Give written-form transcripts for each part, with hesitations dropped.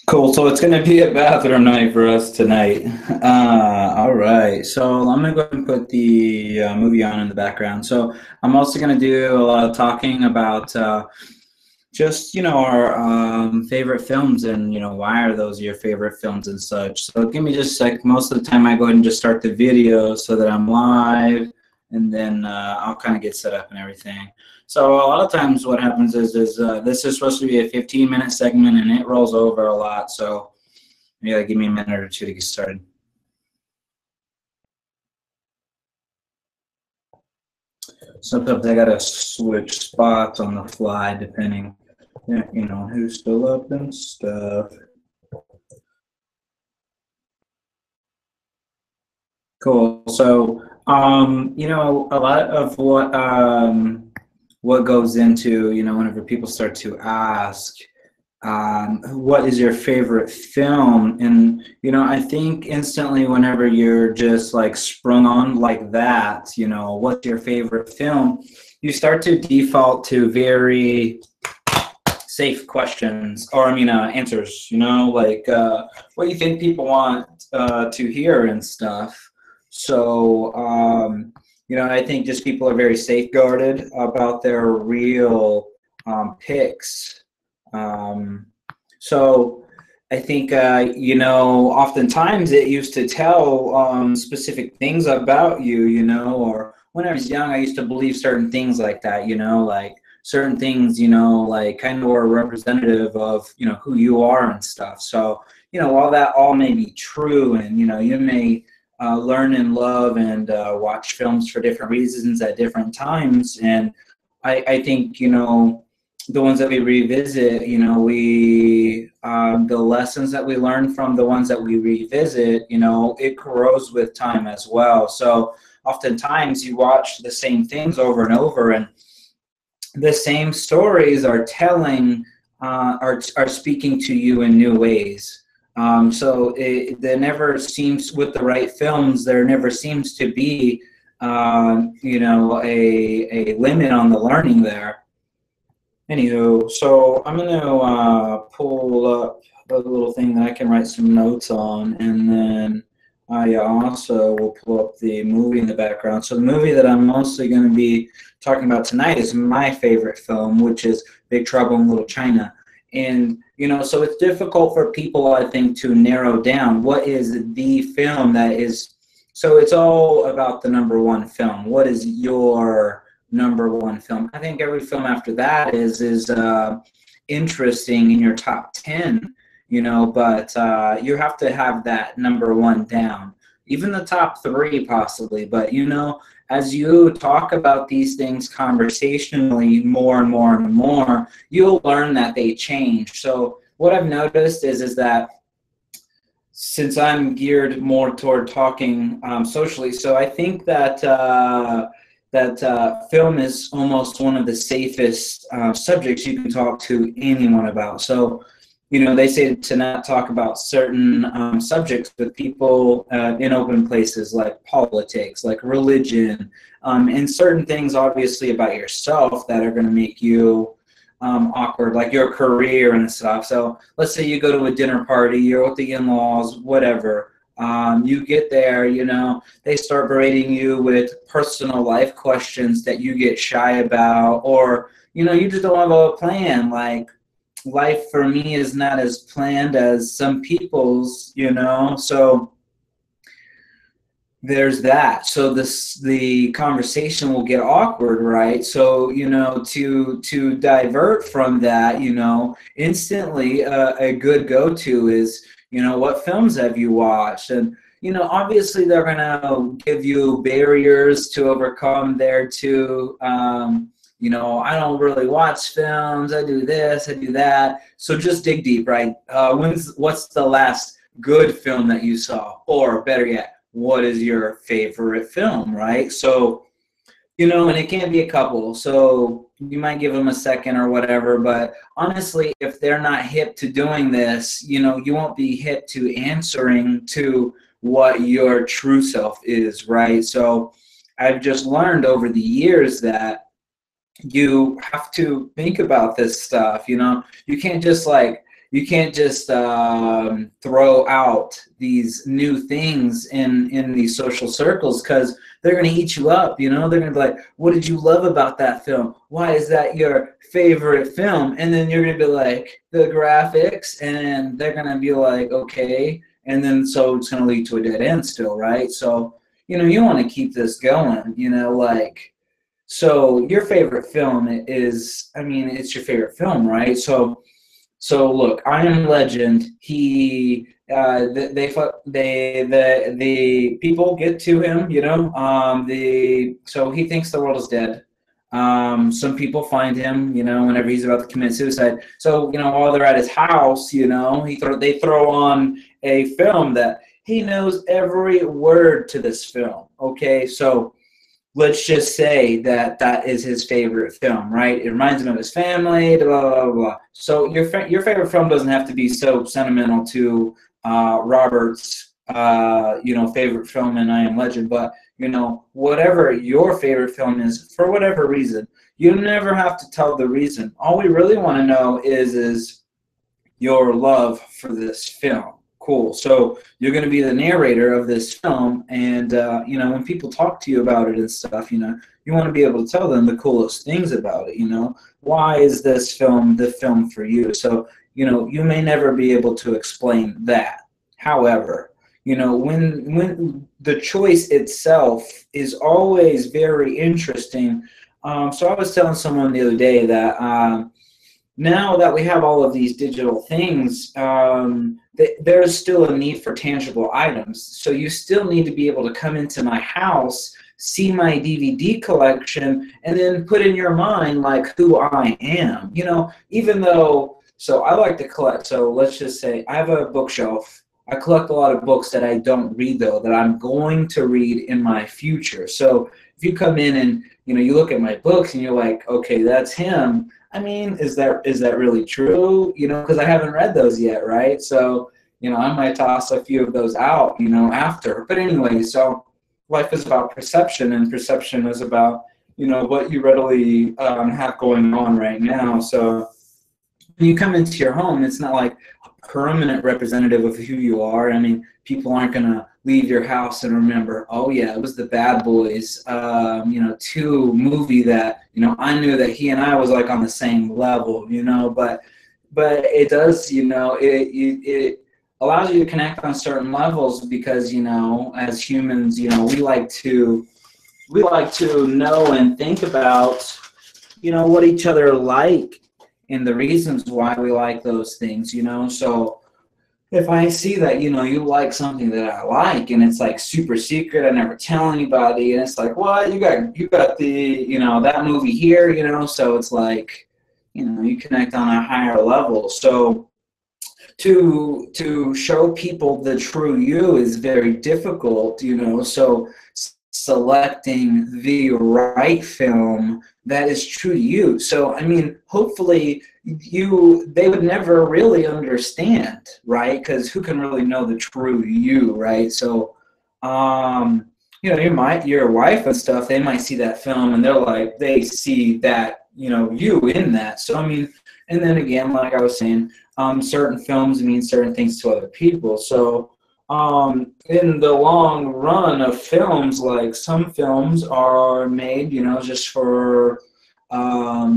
Cool. So it's going to be a bathroom night for us tonight. All right. So I'm going to go ahead and put the movie on in the background. So I'm also going to do a lot of talking about just, our favorite films and, why are those your favorite films and such. So give me just a sec. Most of the time I go ahead and just start the video so that I'm live, and then I'll kind of get set up and everything. So a lot of times what happens is this is supposed to be a 15-minute segment, and it rolls over a lot. So yeah, give me a minute or two to get started. Sometimes I gotta switch spots on the fly depending, who's still up and stuff. Cool. So a lot of what goes into, whenever people start to ask, what is your favorite film? And, I think instantly whenever you're just like sprung on like that, what's your favorite film? You start to default to very safe questions, or answers, like what you think people want to hear and stuff. So, I think just people are very safeguarded about their real picks. So I think, oftentimes it used to tell specific things about you, or when I was young, I used to believe certain things like that, like certain things, like kind of were representative of, who you are and stuff. So, while that all may be true, and, you may learn and love and watch films for different reasons at different times. And I think, the ones that we revisit, the lessons that we learn from the ones that we revisit, it grows with time as well. So oftentimes you watch the same things over and over, and the same stories are telling, are speaking to you in new ways. So there never seems, with the right films, there never seems to be, a limit on the learning there. Anywho, so I'm going to pull up a little thing that I can write some notes on, and then I also will pull up the movie in the background. So the movie that I'm mostly going to be talking about tonight is my favorite film, which is Big Trouble in Little China. And, so it's difficult for people, I think, to narrow down what is the film that is, so it's all about the number one film. What is your number one film? I think every film after that is interesting in your top 10, but you have to have that number one down. Even the top 3 possibly, but, as you talk about these things conversationally more and more and more, you'll learn that they change. So what I've noticed is that since I'm geared more toward talking socially, so I think that film is almost one of the safest subjects you can talk to anyone about. So, they say to not talk about certain subjects with people in open places, like politics, like religion, and certain things obviously about yourself that are going to make you awkward, like your career and stuff. So let's say you go to a dinner party, you're with the in-laws, whatever. You get there, they start berating you with personal life questions that you get shy about, or, you just don't have a plan. Like, life for me is not as planned as some people's, so there's that. So the conversation will get awkward, right? So, to divert from that, instantly a good go-to is, what films have you watched? And, obviously they're going to give you barriers to overcome there too. I don't really watch films. I do this, I do that. So just dig deep, right? What's the last good film that you saw? Or better yet, what is your favorite film, right? So, and it can't be a couple. So you might give them a second or whatever. But honestly, if they're not hip to doing this, you won't be hip to answering to what your true self is, right? So I've just learned over the years that you have to think about this stuff. You know, you can't just like throw out these new things in these social circles, because they're going to eat you up. You know, they're going to be like, what did you love about that film? Why is that your favorite film? And then you're going to be like, the graphics, and they're going to be like, okay. And then so it's going to lead to a dead end still, right? So, you know, you want to keep this going, you know, like, so your favorite film is, I mean, it's your favorite film, right? So look, I Am Legend. He, the people get to him, you know. So he thinks the world is dead. Some people find him, you know, whenever he's about to commit suicide. So you know, while they're at his house, you know, they throw on a film that he knows every word to this film. Okay, so let's just say that that is his favorite film, right? It reminds him of his family, blah, blah, blah, blah. So your favorite film doesn't have to be so sentimental to Robert's, you know, favorite film in I Am Legend, but, you know, whatever your favorite film is, for whatever reason, you never have to tell the reason. All we really want to know is your love for this film. Cool. So you're going to be the narrator of this film, and you know, when people talk to you about it and stuff, you know, you want to be able to tell them the coolest things about it. You know, why is this film the film for you? So you know, you may never be able to explain that. However, you know, when the choice itself is always very interesting. So I was telling someone the other day that now that we have all of these digital things, there's still a need for tangible items. So you still need to be able to come into my house, see my DVD collection, and then put in your mind like who I am. You know, even though, so I like to collect. So let's just say I have a bookshelf. I collect a lot of books that I don't read, though, that I'm going to read in my future. So if you come in and, you know, you look at my books and you're like, okay, that's him. I mean, is that really true? You know, because I haven't read those yet, right? So, you know, I might toss a few of those out, you know, after. But anyway, so life is about perception, and perception is about, you know, what you readily have going on right now. So when you come into your home, it's not like a permanent representative of who you are. I mean, people aren't going to leave your house and remember, oh yeah, it was the Bad Boys, you know, 2 movie that, you know, I knew that he and I was like on the same level, you know, but it does, you know, it allows you to connect on certain levels, because, you know, as humans, you know, we like to know and think about, you know, what each other like and the reasons why we like those things, you know. So if I see that, you know, you like something that I like, and it's like super secret, I never tell anybody, and it's like, what, you got the, you know, that movie here, you know, so it's like, you know, you connect on a higher level. So to show people the true you is very difficult, you know. So selecting the right film that is true to you. So I mean, hopefully they would never really understand, right? Because who can really know the true you, right? So you know, your wife and stuff, they might see that film and they're like, they see that, you know, you in that. So I mean, and then again, like I was saying, certain films mean certain things to other people. So in the long run of films, like some films are made, you know, just for a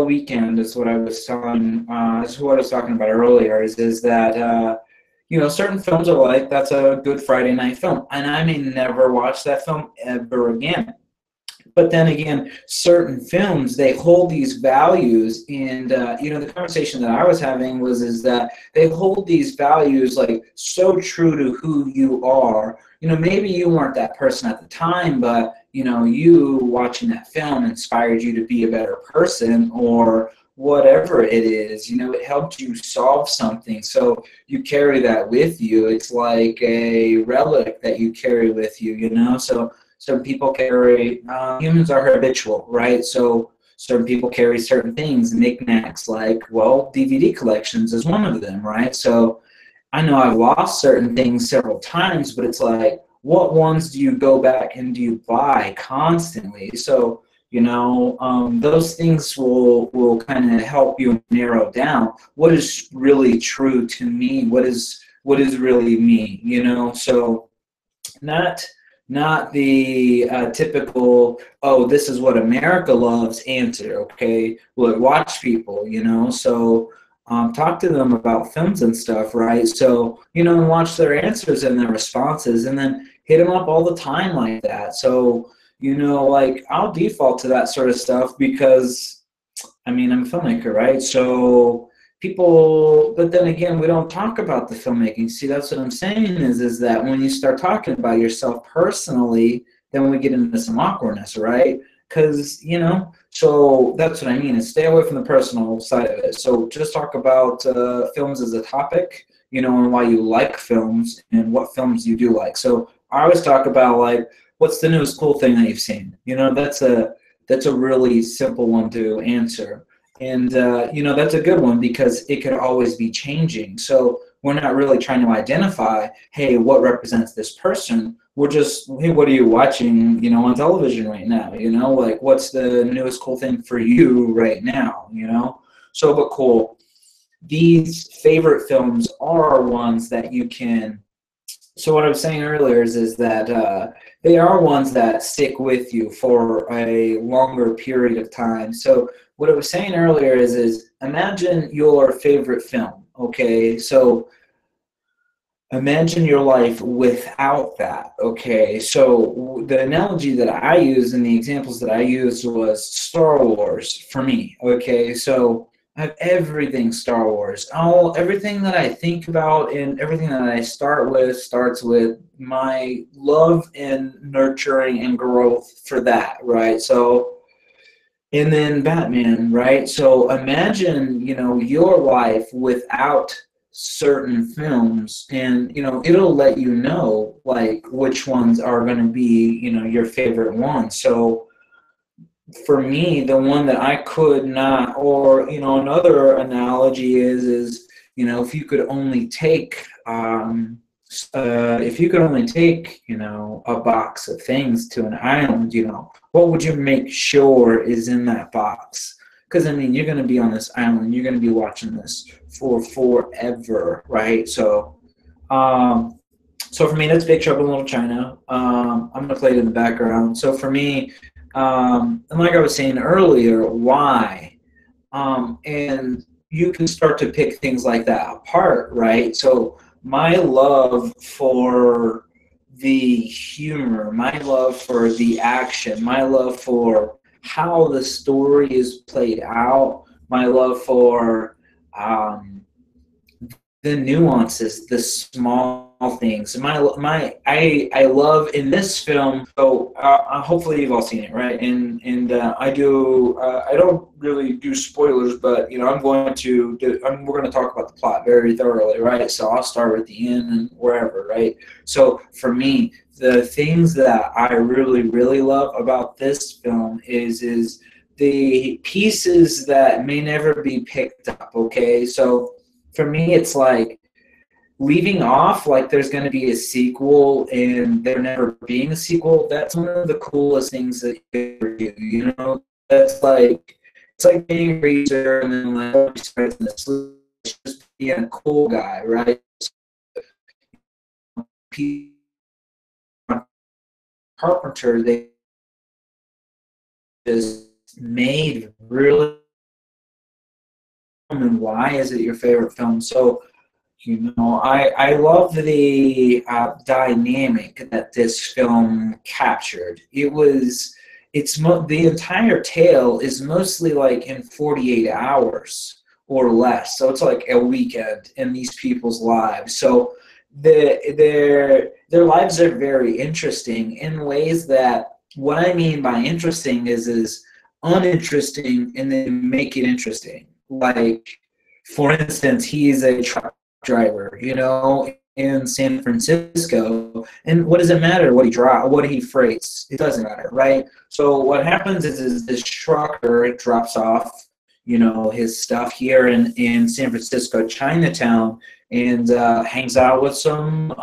weekend. Is what I was telling. Is what I was talking about earlier. Is that you know, certain films are like, that's a Good Friday night film, and I may never watch that film ever again. But then again, certain films, they hold these values, and you know, the conversation that I was having is that they hold these values like so true to who you are. You know, maybe you weren't that person at the time, but you know, you watching that film inspired you to be a better person, or whatever it is. You know, it helped you solve something, so you carry that with you. It's like a relic that you carry with you. You know, so certain people carry, humans are habitual, right? So certain people carry certain things, knickknacks, like, well, DVD collections is one of them, right? So I know I've lost certain things several times, but it's like, what ones do you go back and do you buy constantly? So, Those things will kind of help you narrow down what is really true to me, what is really me, so not the typical, oh, this is what America loves answer. Okay, well, watch people, so talk to them about films and stuff, right? So and watch their answers and their responses, and then hit them up all the time like that. So like, I'll default to that sort of stuff because I'm a filmmaker, right? So people, but then again, we don't talk about the filmmaking. See, that's what I'm saying is that when you start talking about yourself personally, then we get into some awkwardness, right? Because, so that's what I mean, is stay away from the personal side of it. So just talk about films as a topic, and why you like films and what films you do like. So I always talk about, like, what's the newest cool thing that you've seen? That's a really simple one to answer. And, that's a good one because it could always be changing. So we're not really trying to identify, hey, what represents this person? We're just, hey, what are you watching, on television right now? Like, what's the newest cool thing for you right now? So, but cool. These favorite films are ones that you can. So what I was saying earlier is that they are ones that stick with you for a longer period of time. So what I was saying earlier is imagine your favorite film, okay? So imagine your life without that, okay? So the analogy that I used and the examples that I used was Star Wars for me, okay? So I have everything Star Wars. Everything that I think about and everything that I start with starts with my love and nurturing and growth for that, right? So, and then Batman, right? So imagine, your life without certain films, and, it'll let you know, like, which ones are going to be, your favorite ones. So for me, the one that I could not, or another analogy is if you could only take a box of things to an island, what would you make sure is in that box? Because you're going to be on this island, you're going to be watching this for forever, right? So so for me, that's Big Trouble in Little China. I'm going to play it in the background. So for me, and like I was saying earlier, why? And you can start to pick things like that apart, right? So my love for the humor, my love for the action, my love for how the story is played out, my love for the nuances, the small things. I love in this film. So hopefully you've all seen it, right? And I do. I don't really do spoilers, but I'm going to. We're going to talk about the plot very thoroughly, right? So I'll start with the end and wherever, right? So for me, the things that I really really love about this film is the pieces that may never be picked up. Okay, so for me, it's like leaving off like there's going to be a sequel and there never being a sequel. That's one of the coolest things that you ever do. That's like, it's like being a racer and then like it's just being a cool guy, right? Carpenter, they just made really. And why is it your favorite film? So I love the dynamic that this film captured. The entire tale is mostly like in 48 hours or less. So it's like a weekend in these people's lives. So their lives are very interesting in ways that, what I mean by interesting is uninteresting and then make it interesting. Like, for instance, he's a truck driver, in San Francisco, and what does it matter what he freights? It doesn't matter, right? So what happens is this trucker drops off, his stuff here in San Francisco, Chinatown, and hangs out with some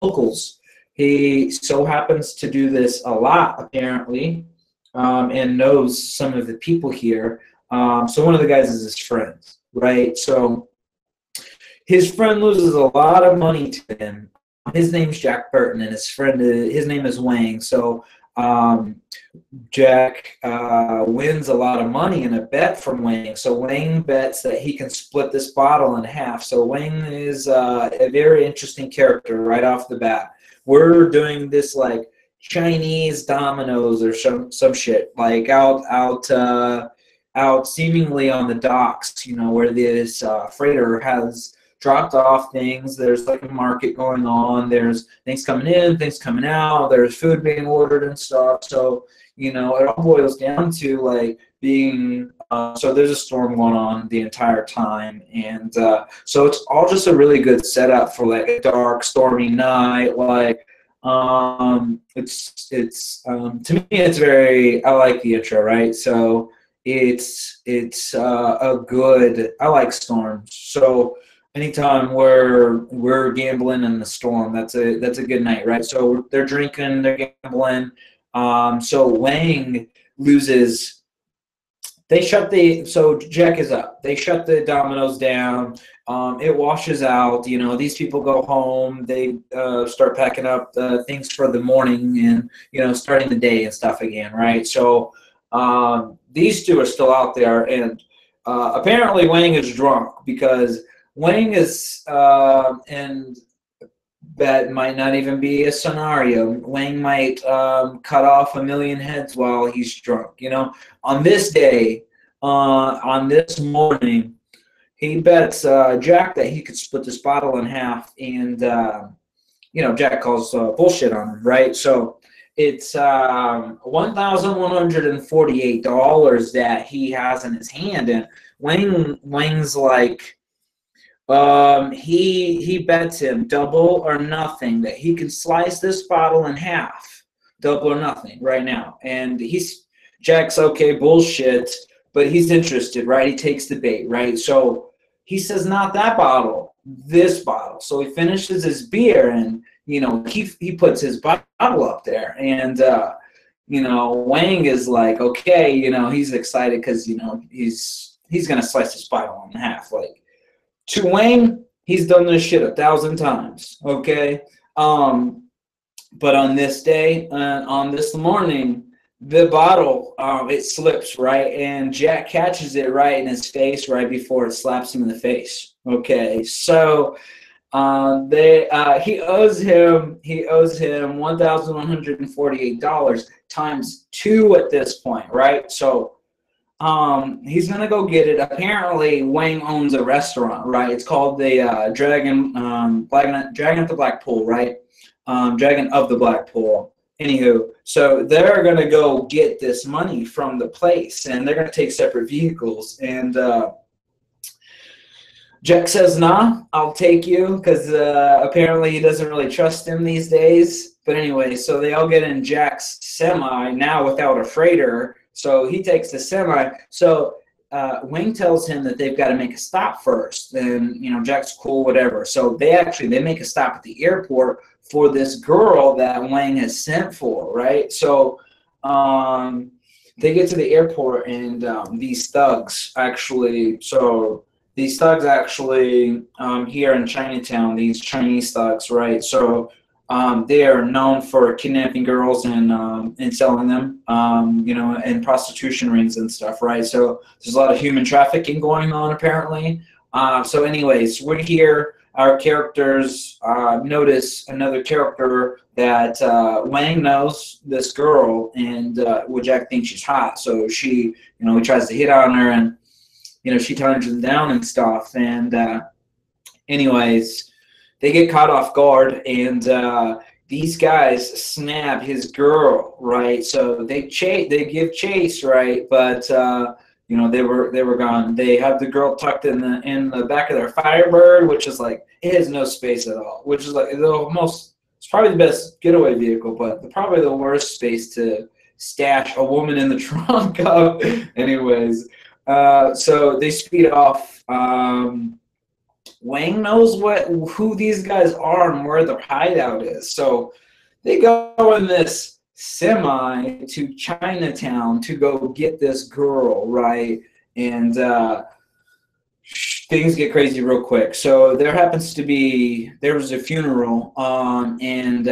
locals. He so happens to do this a lot, apparently. and knows some of the people here. So one of the guys is his friend, right? So his friend loses a lot of money to him. His name's Jack Burton, and his name is Wang. So Jack wins a lot of money in a bet from Wang. So Wang bets that he can split this bottle in half. So Wang is a very interesting character right off the bat. We're doing this like Chinese dominoes or some shit, like out seemingly on the docks, where this freighter has dropped off things. There's like a market going on. There's things coming in, things coming out. There's food being ordered and stuff. So, it all boils down to like being, so there's a storm going on the entire time. And so it's all just a really good setup for like a dark, stormy night. Like, it's to me, it's I like the intro, right? So it's a good, I like storms. So anytime we're gambling in the storm, that's a good night, right? So they're drinking, they're gambling. So Wang loses. So Jack is up. They shut the dominoes down. It washes out. These people go home. They start packing up things for the morning and starting the day and stuff again, right? So these two are still out there, and apparently Wang is drunk because Wang is, and that might not even be a scenario. Wang might cut off 1,000,000 heads while he's drunk. On this day, on this morning, he bets Jack that he could split this bottle in half, and Jack calls bullshit on him, right? So it's $1,148 that he has in his hand, and Wang's like, he bets him double or nothing that he can slice this bottle in half, double or nothing right now. And Jack's okay, bullshit, but he's interested, right? He takes the bait, right? So he says, not that bottle, this bottle. So he finishes his beer, and he puts his bottle up there, and Wang is like, okay, he's excited because he's gonna slice this bottle in half, like. To Wayne, he's done this shit 1,000 times, okay? But on this day, on this morning, the bottle, it slips, right? And Jack catches it right in his face right before it slaps him in the face, okay? So he owes him $1,148 times 2 at this point, right? So he's gonna go get it. Apparently, Wang owns a restaurant, right? It's called the Dragon of the Black Pool, right? Dragon of the Black Pool. Anywho, so they're gonna go get this money from the place, and they're gonna take separate vehicles. And Jack says, "Nah, I'll take you," because apparently he doesn't really trust him these days. But anyway, so they all get in Jack's semi now without a freighter. So he takes the semi. So Wang tells him that they've got to make a stop first. And, Jack's cool, whatever. So they make a stop at the airport for this girl that Wang has sent for, right? So they get to the airport, and these thugs actually here in Chinatown, these Chinese thugs, right? So they are known for kidnapping girls and selling them, in prostitution rings and stuff, right? So there's a lot of human trafficking going on, apparently. So anyways, we're here. Our characters notice another character that Wang knows, this girl, and Jack thinks she's hot. So he tries to hit on her, and, she turns him down and stuff. And anyways, they get caught off guard, and these guys snap his girl, right? So they give chase, right? But they were gone. They have the girl tucked in the back of their Firebird, which is like, it has no space at all. Which is like it's probably the best getaway vehicle, but probably the worst space to stash a woman in the trunk of. Anyways, so they speed off. Wang knows who these guys are and where their hideout is. So they go in this semi to Chinatown to go get this girl, right? And things get crazy real quick. So there was a funeral, and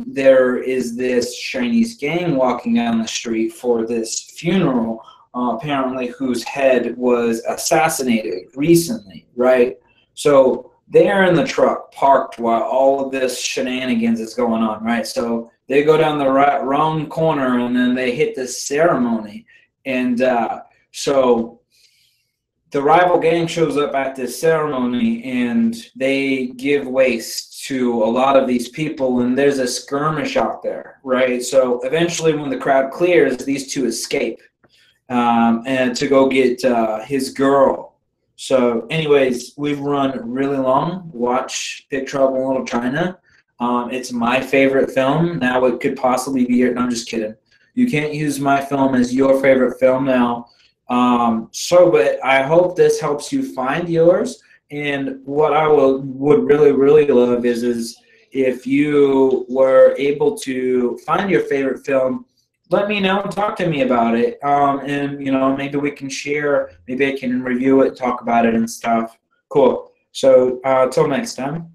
there is this Chinese gang walking down the street for this funeral, apparently whose head was assassinated recently, right? So they're in the truck parked while all of this shenanigans is going on, right? So they go down the wrong corner, and then they hit this ceremony, and so the rival gang shows up at this ceremony, and they give waste to a lot of these people, and there's a skirmish out there, right? So eventually when the crowd clears, these two escape and to go get his girl. So anyways, we've run really long. Watch Big Trouble in Little China. It's my favorite film. Now it could possibly be your, no, I'm just kidding. You can't use my film as your favorite film now. But I hope this helps you find yours. And what I would really love is if you were able to find your favorite film, let me know and talk to me about it. And maybe we can share, maybe I can review it, talk about it and stuff. Cool. So till next time.